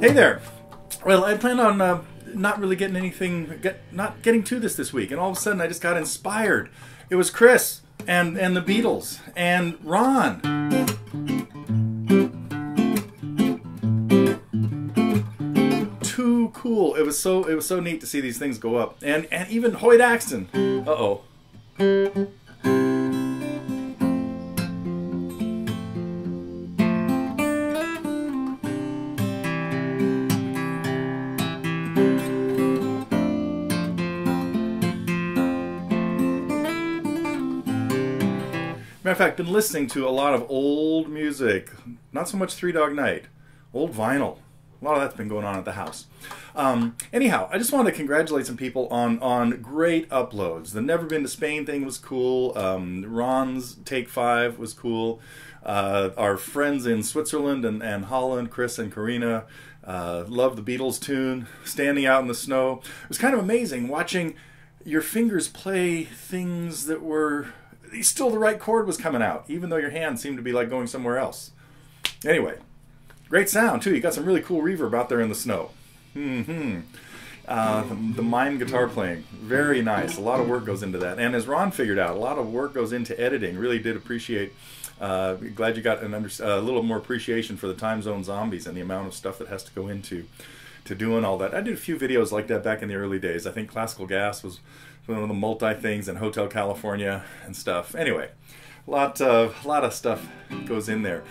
Hey there. Well, I planned on not really getting anything, not getting to this week, and all of a sudden I just got inspired. It was Chris and the Beatles and Ron. Too cool. It was so neat to see these things go up, and even Hoyt Axton. Uh-oh. Matter of fact, been listening to a lot of old music, not so much Three Dog Night, old vinyl. A lot of that's been going on at the house. Anyhow, I just wanted to congratulate some people on great uploads. The Never Been to Spain thing was cool. Ron's Take 5 was cool. Our friends in Switzerland and Holland, Chris and Karina, loved the Beatles tune, Standing Out in the Snow. It was kind of amazing watching your fingers play things that were... still the right chord was coming out, even though your hand seemed to be like going somewhere else. Anyway, great sound too. You got some really cool reverb out there in the snow. The mime guitar playing, very nice. A lot of work goes into that, and as Ron figured out, a lot of work goes into editing. Really did appreciate. Glad you got a little more appreciation for the time zone zombies and the amount of stuff that has to go into doing all that. I did a few videos like that back in the early days. I think Classical Gas was one of the multi things, and Hotel California and stuff. Anyway, a lot of stuff goes in there.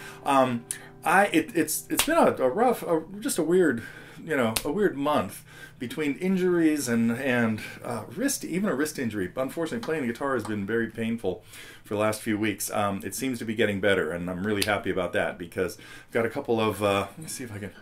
It's been a rough, just a weird, a weird month between injuries and wrist, even a wrist injury. Unfortunately, playing the guitar has been very painful for the last few weeks. It seems to be getting better, and I'm really happy about that because I've got a couple of. Let me see if I can.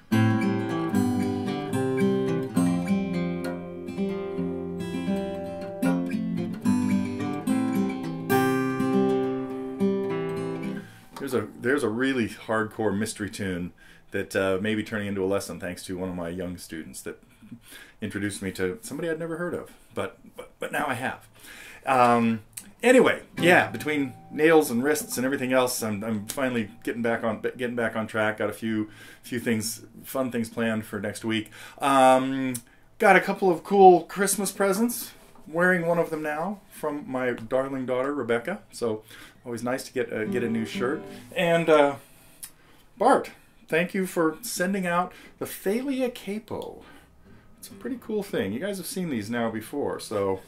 There's a really hardcore mystery tune that may be turning into a lesson thanks to one of my young students that introduced me to somebody I'd never heard of, but now I have. Anyway, yeah, between nails and wrists and everything else, I'm finally getting back on track. Got a few things, fun things planned for next week. Got a couple of cool Christmas presents. Wearing one of them now from my darling daughter Rebecca, so always nice to get a new shirt. And Bart, thank you for sending out the Thalia capo. It's a pretty cool thing. You guys have seen these now before, so.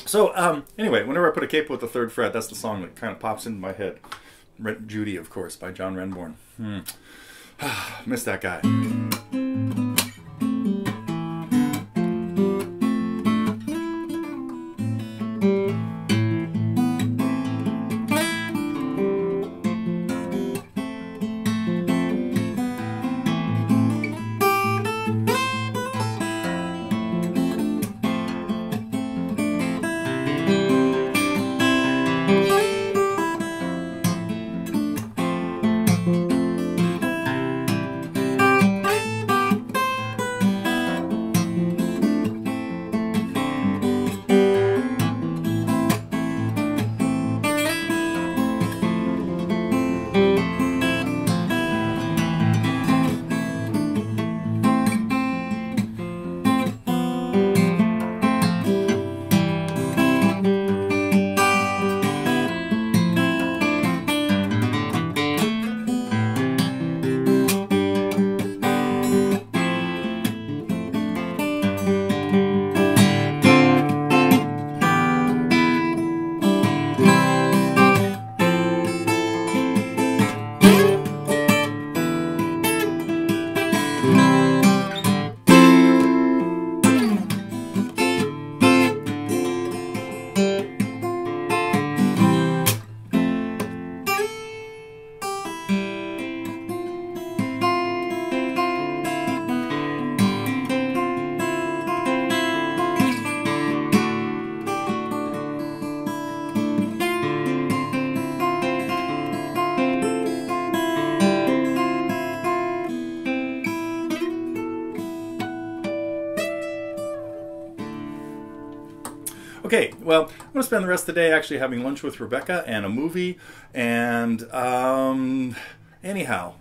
So, anyway, whenever I put a capo at the 3rd fret, that's the song that kind of pops into my head. Judy, of course, by John Renbourn. Miss that guy. Okay, well, I'm going to spend the rest of the day actually having lunch with Rebecca and a movie. And anyhow,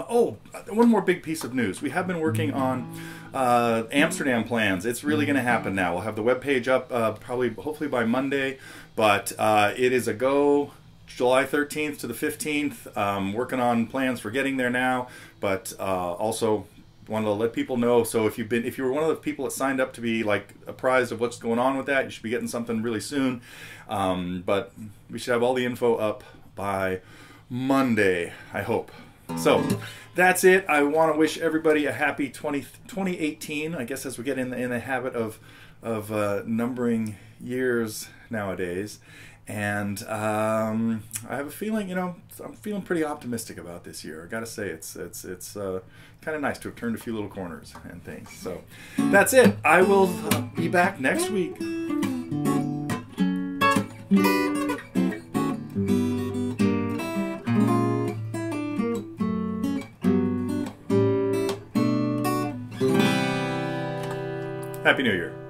oh, one more big piece of news. We have been working on Amsterdam plans. It's really going to happen now. We'll have the webpage up hopefully by Monday. But it is a go. July 13th to the 15th. Working on plans for getting there now, but also wanted to let people know. So if you were one of the people that signed up to be like apprised of what's going on with that, you should be getting something really soon. But we should have all the info up by Monday, I hope. So that's it. I want to wish everybody a happy 2018. I guess as we get in the habit of numbering years nowadays. And I have a feeling, I'm feeling pretty optimistic about this year. I got to say, it's kind of nice to have turned a few little corners and things. So that's it. I will be back next week. Happy New Year.